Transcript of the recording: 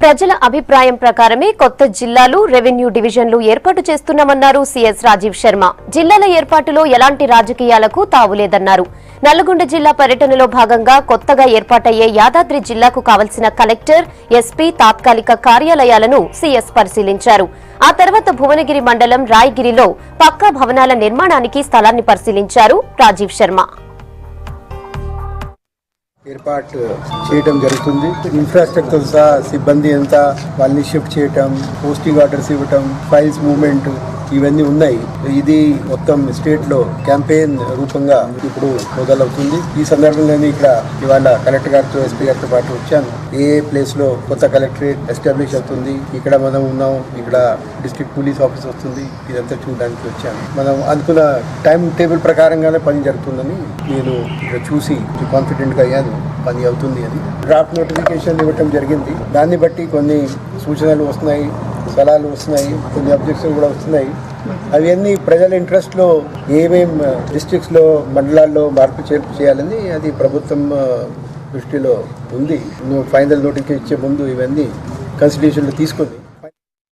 ప్రజల అభిప్రాయం ప్రకారమే కొత్త జిల్లాలు రెవెన్యూ డివిజన్లు ఏర్పాటు చేస్తున్నామన్నారు సీఎస్ రాజీవ్ శర్మ. జిల్లాల ఏర్పాటులో ఎలాంటి రాజకీయాలకు తావులేదన్నారు. నల్లగొండ జిల్లా పర్యటనలో భాగంగా కొత్తగా ఏర్పాటయ్యే యాదాద్రి జిల్లాకు కావలసిన కలెక్టర్, ఎస్పీ తాత్కాలిక కార్యాలయాలను సీఎస్ పరిశీలించారు. ఆ తర్వాత భువనగిరి మండలం రాయగిరిలో పక్కా భవనాల నిర్మాణానికి స్థలాన్ని పరిశీలించారు రాజీవ్ శర్మ. ఏర్పాటు చేయడం జరుగుతుంది. ఇన్ఫ్రాస్ట్రక్చర్ సహా సిబ్బంది అంతా వాళ్ళని షిఫ్ట్ చేయటం, పోస్టింగ్ ఆర్డర్స్ ఇవ్వటం, ఫైల్స్ మూవ్మెంట్ ఇవన్నీ ఉన్నాయి. ఇది మొత్తం స్టేట్ లో క్యాంపెయిన్ రూపంగా ఇప్పుడు మొదలవుతుంది. ఈ సందర్భంలోనే ఇక్కడ ఇవాళ కలెక్టర్ గారితో, ఎస్పీ గారితో పాటు వచ్చాను. ఏ ప్లేస్ లో కొత్త కలెక్టరేట్ ఎస్టాబ్లిష్ అవుతుంది, ఇక్కడ మనం ఉన్నాం, ఇక్కడ డిస్ట్రిక్ట్ పోలీస్ ఆఫీస్ వస్తుంది, ఇదంతా చూడడానికి వచ్చాను. మనం అనుకున్న టైం టేబుల్ ప్రకారంగానే పని జరుగుతుందని నేను ఇక్కడ చూసి కాన్ఫిడెంట్ గా అయ్యాను. పని అవుతుంది అని డ్రాఫ్ట్ నోటిఫికేషన్ ఇవ్వటం జరిగింది. దాన్ని బట్టి కొన్ని సూచనలు వస్తున్నాయి, సలహాలు వస్తున్నాయి, కొన్ని అబ్జెక్షన్ కూడా వస్తున్నాయి. అవన్నీ ప్రజల ఇంట్రెస్ట్లో ఏమేం డిస్ట్రిక్ట్స్లో, మండలాల్లో మార్పు చేర్పు చేయాలని అది ప్రభుత్వం దృష్టిలో ఉంది. ఫైనల్ నోటిఫికేషన్ ఇచ్చే ముందు ఇవన్నీ కన్సిడరేషన్లో తీసుకుంది.